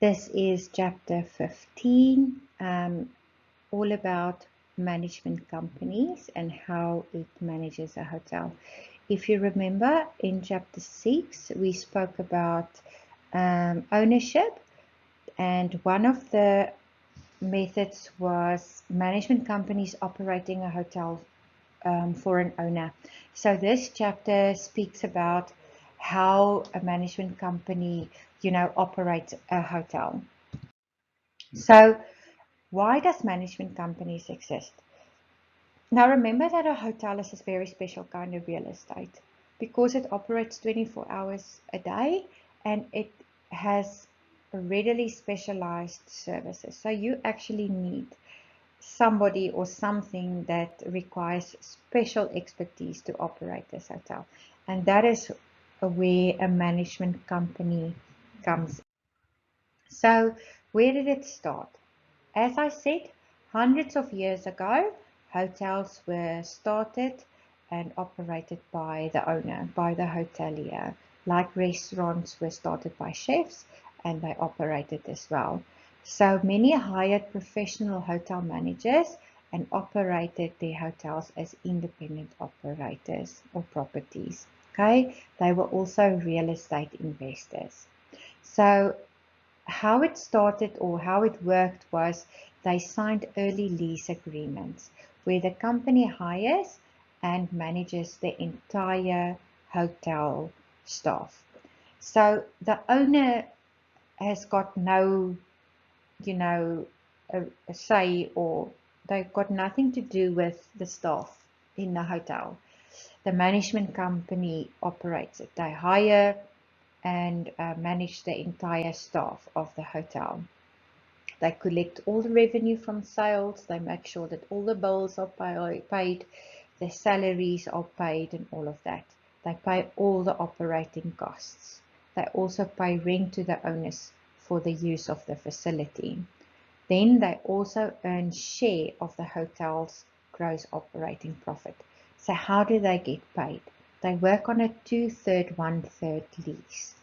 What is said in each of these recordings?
This is chapter 15, all about management companies and how it manages a hotel. If you remember, in chapter 6, we spoke about ownership, and one of the methods was management companies operating a hotel for an owner. So this chapter speaks about how a management company, operates a hotel. So why does management companies exist? Now remember that a hotel is a very special kind of real estate because it operates 24 hours a day and it has readily specialized services. So you actually need somebody or something that requires special expertise to operate this hotel. And that is where a management company comes. So where did it start? As I said, hundreds of years ago, hotels were started and operated by the owner, by the hotelier. Like restaurants were started by chefs and they operated as well. So many hired professional hotel managers and operated their hotels as independent operators or properties. Okay, they were also real estate investors. So how it started or how it worked was they signed early lease agreements where the company hires and manages the entire hotel staff. So the owner has got no, you know, a say, or they've got nothing to do with the staff in the hotel. The management company operates it. They hire and manage the entire staff of the hotel. They collect all the revenue from sales. They make sure that all the bills are paid, the salaries are paid, and all of that. They pay all the operating costs. They also pay rent to the owners for the use of the facility. Then they also earn share of the hotel's gross operating profit. So how do they get paid? They work on a 2/3, 1/3 lease.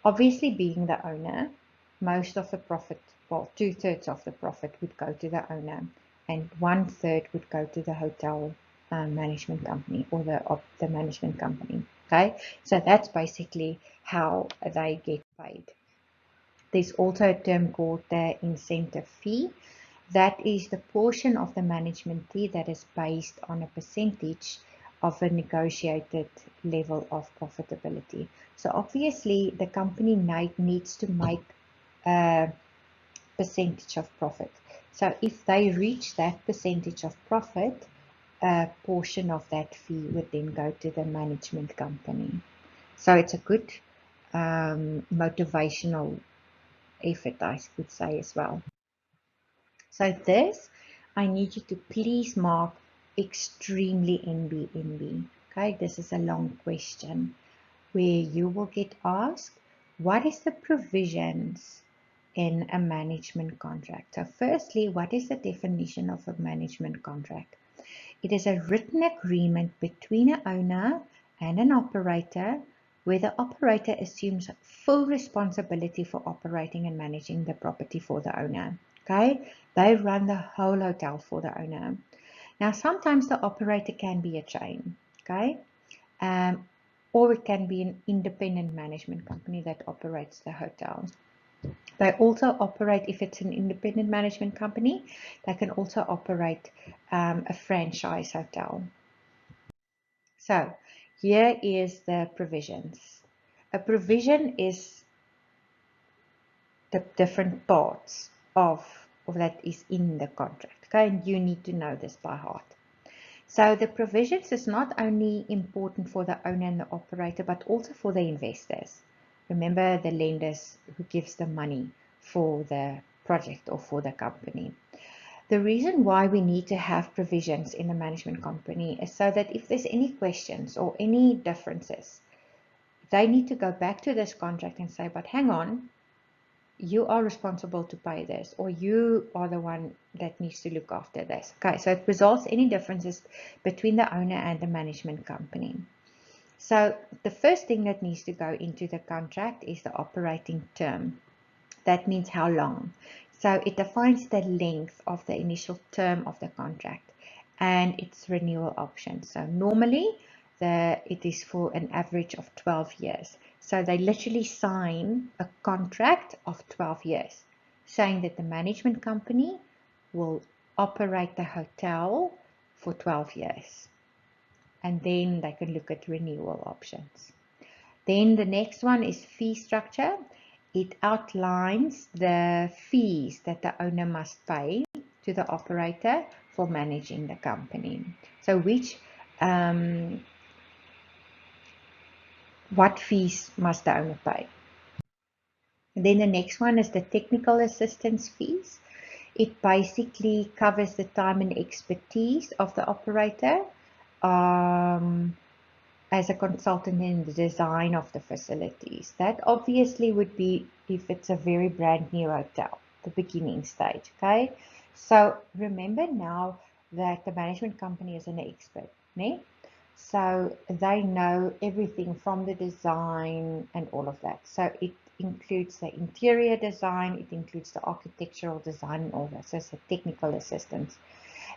Obviously, being the owner, most of the profit, well, 2/3 of the profit would go to the owner, and 1/3 would go to the hotel management company or the management company. Okay, so that's basically how they get paid. There's also a term called the incentive fee. That is the portion of the management fee that is based on a percentage of a negotiated level of profitability. So obviously the company needs to make a percentage of profit. So if they reach that percentage of profit, a portion of that fee would then go to the management company. So it's a good motivational effort, I would say, as well. So this, I need you to please mark extremely NB. Okay, this is a long question where you will get asked, what is the provisions in a management contract? So firstly, what is the definition of a management contract? It is a written agreement between an owner and an operator where the operator assumes full responsibility for operating and managing the property for the owner. Okay, they run the whole hotel for the owner. Now, sometimes the operator can be a chain, okay, or it can be an independent management company that operates the hotel. They also operate, if it's an independent management company, they can also operate a franchise hotel. So here is the provisions. A provision is the different parts of that is in the contract. Okay, and you need to know this by heart. So the provisions is not only important for the owner and the operator, but also for the investors. Remember the lenders who gives the money for the project or for the company. The reason why we need to have provisions in a management company is so that if there's any questions or any differences, they need to go back to this contract and say, but hang on, you are responsible to pay this, or you are the one that needs to look after this. Okay, so it resolves any differences between the owner and the management company. So the first thing that needs to go into the contract is the operating term. That means how long. So it defines the length of the initial term of the contract and its renewal option. So normally it is for an average of 12 years. So they literally sign a contract of 12 years, saying that the management company will operate the hotel for 12 years. And then they can look at renewal options. Then the next one is fee structure. It outlines the fees that the owner must pay to the operator for managing the company. So what fees must the owner pay? And then the next one is the technical assistance fees. It basically covers the time and expertise of the operator as a consultant in the design of the facilities. That obviously would be if it's a very brand new hotel, the beginning stage, okay? So remember now that the management company is an expert, né? So they know everything from the design and all of that. So it includes the interior design, it includes the architectural design and all that. So it's a technical assistance.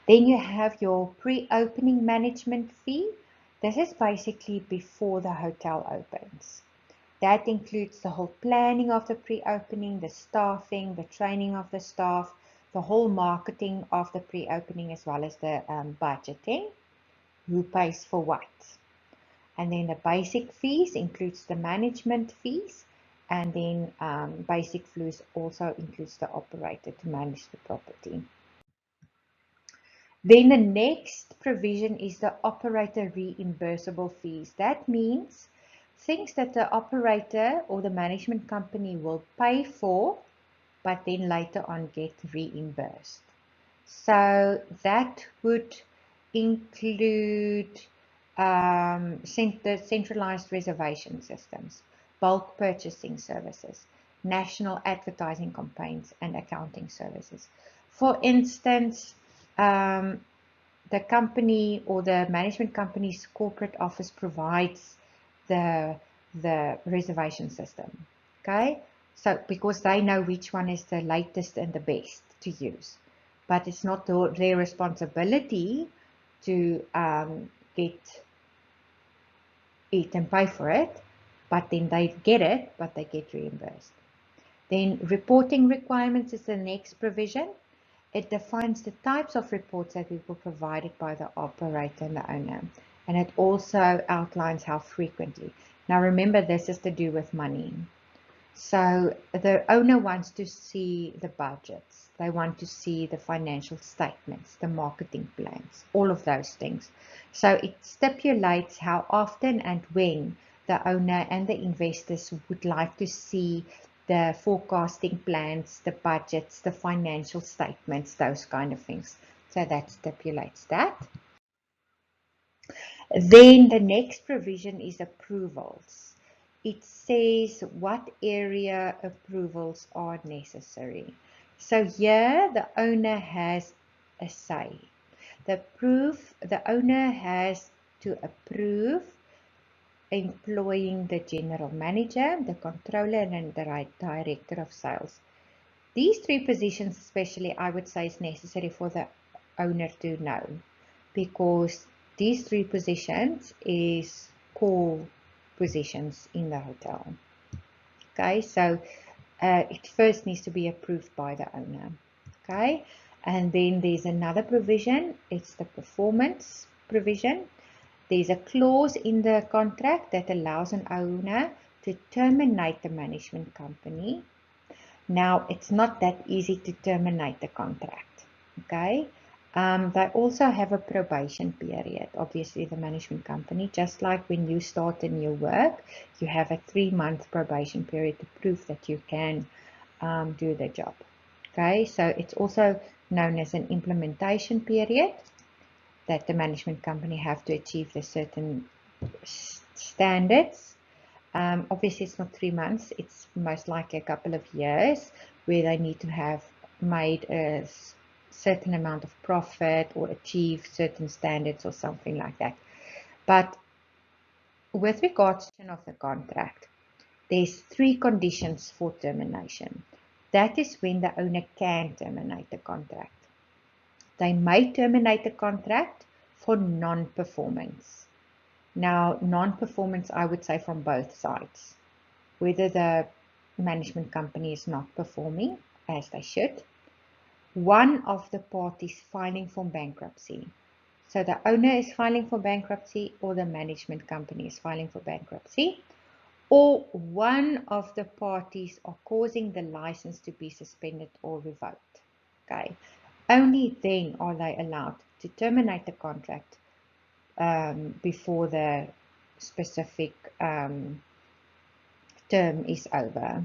Then you have your pre-opening management fee. This is basically before the hotel opens. That includes the whole planning of the pre-opening, the staffing, the training of the staff, the whole marketing of the pre-opening, as well as the budgeting, who pays for what. And then the basic fees includes the management fees, and then basic fees also includes the operator to manage the property. Then the next provision is the operator reimbursable fees. That means things that the operator or the management company will pay for, but then later on get reimbursed. So that would include the centralized reservation systems, bulk purchasing services, national advertising campaigns, and accounting services. For instance, the company or the management company's corporate office provides the reservation system. Okay, so because they know which one is the latest and the best to use, but it's not their responsibility to get it and pay for it, but then they get it, but they get reimbursed. Then reporting requirements is the next provision. It defines the types of reports that will be provided by the operator and the owner. And it also outlines how frequently. Now remember, this is to do with money. So the owner wants to see the budgets. They want to see the financial statements, the marketing plans, all of those things. So it stipulates how often and when the owner and the investors would like to see the forecasting plans, the budgets, the financial statements, those kind of things. So that stipulates that. Then the next provision is approvals. It says what area approvals are necessary. So here the owner has a say. The owner has to approve employing the general manager, the controller, and the director of sales. These three positions especially, I would say, is necessary for the owner to know, because these three positions is core positions in the hotel. Okay, so it first needs to be approved by the owner. Okay, and then there's another provision, it's the performance provision. There's a clause in the contract that allows an owner to terminate the management company. Now, it's not that easy to terminate the contract, okay? They also have a probation period, obviously the management company, just like when you start a new work, you have a 3-month probation period to prove that you can do the job, okay? So it's also known as an implementation period, that the management company have to achieve the certain standards. Obviously, it's not 3 months. It's most likely a couple of years where they need to have made a certain amount of profit or achieve certain standards or something like that. But with regards to the contract, there's 3 conditions for termination. that is when the owner can terminate the contract. They may terminate the contract for non-performance. Now, non-performance, I would say from both sides. Whether the management company is not performing as they should, one of the parties filing for bankruptcy. So the owner is filing for bankruptcy, or the management company is filing for bankruptcy, or one of the parties are causing the license to be suspended or revoked. Okay. Only then are they allowed to terminate the contract before the specific term is over.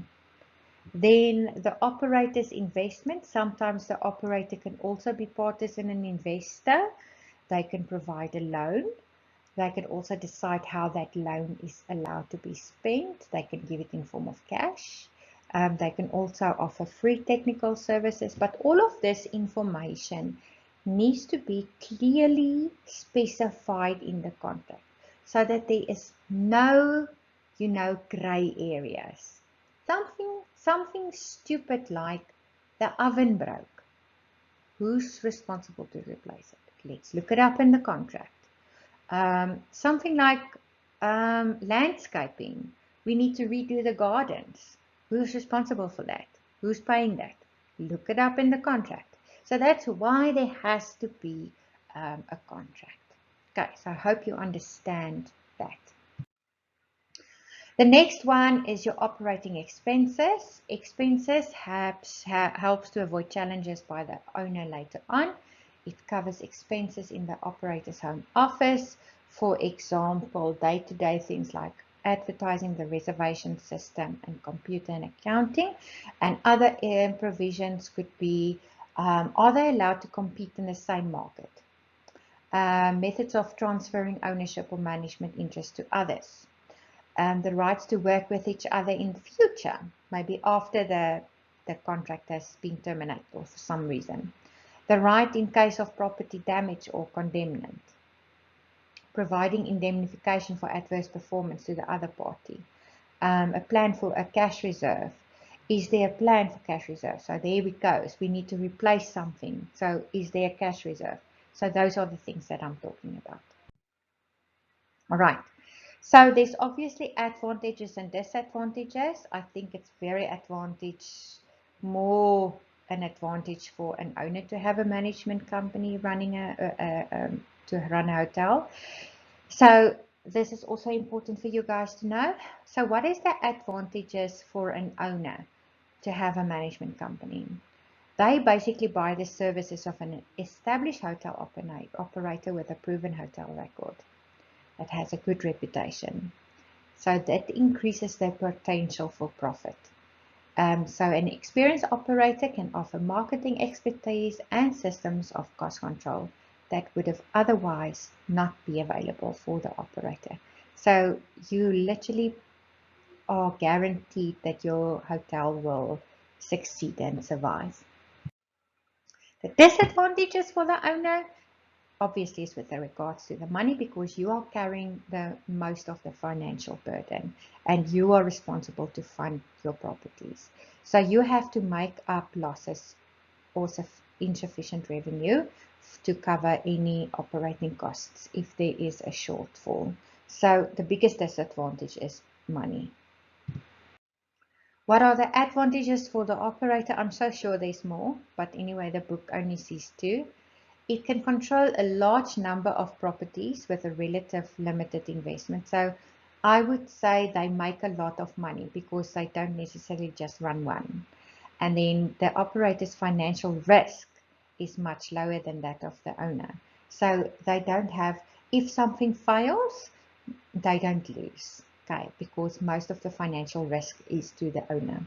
Then the operator's investment. Sometimes the operator can also be partisan and investor. They can provide a loan. They can also decide how that loan is allowed to be spent. They can give it in form of cash. They can also offer free technical services. But all of this information needs to be clearly specified in the contract so that there is no, gray areas. Something stupid like the oven broke. Who's responsible to replace it? Let's look it up in the contract. Something like landscaping. We need to redo the gardens. Who's responsible for that? Who's paying that? Look it up in the contract. So that's why there has to be a contract. Okay, so I hope you understand that. The next one is your operating expenses. Expenses helps to avoid challenges by the owner later on. It covers expenses in the operator's home office. For example, day-to-day things like advertising, the reservation system, and computer and accounting. And other provisions could be, are they allowed to compete in the same market? Methods of transferring ownership or management interest to others. The rights to work with each other in the future, maybe after the contract has been terminated or for some reason. The right in case of property damage or condemnment. Providing indemnification for adverse performance to the other party. A plan for a cash reserve. Is there a plan for cash reserve? So there we go. So we need to replace something. So is there a cash reserve? So those are the things that I'm talking about. All right. So there's obviously advantages and disadvantages. I think it's more an advantage for an owner to have a management company running to run a hotel. So this is also important for you guys to know. So what is the advantages for an owner to have a management company? They basically buy the services of an established hotel operator with a proven hotel record that has a good reputation. So that increases their potential for profit. So an experienced operator can offer marketing expertise and systems of cost control that would have otherwise not be available for the operator. So you literally are guaranteed that your hotel will succeed and survive. The disadvantages for the owner, obviously, is with regards to the money, because you are carrying the most of the financial burden and you are responsible to fund your properties. So you have to make up losses or insufficient revenue to cover any operating costs if there is a shortfall. So the biggest disadvantage is money. What are the advantages for the operator? I'm so sure there's more, but anyway, the book only sees two. It can control a large number of properties with a relative limited investment. So I would say they make a lot of money because they don't necessarily just run one. And then the operator's financial risk is much lower than that of the owner. So they don't have, if something fails, they don't lose, okay, because most of the financial risk is to the owner.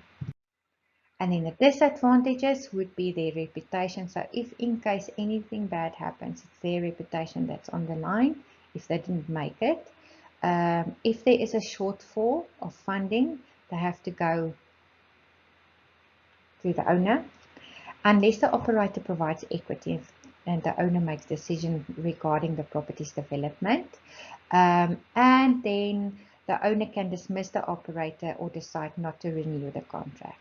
And then the disadvantages would be their reputation. So if in case anything bad happens, it's their reputation that's on the line if they didn't make it. If there is a shortfall of funding, they have to go to the owner. Unless the operator provides equity and the owner makes decision regarding the property's development. And then the owner can dismiss the operator or decide not to renew the contract.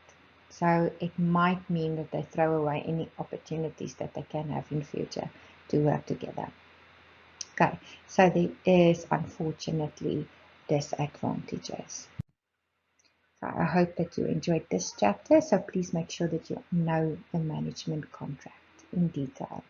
So it might mean that they throw away any opportunities that they can have in future to work together. Okay, so there is unfortunately disadvantages. So I hope that you enjoyed this chapter. So please make sure that you know the management contract in detail.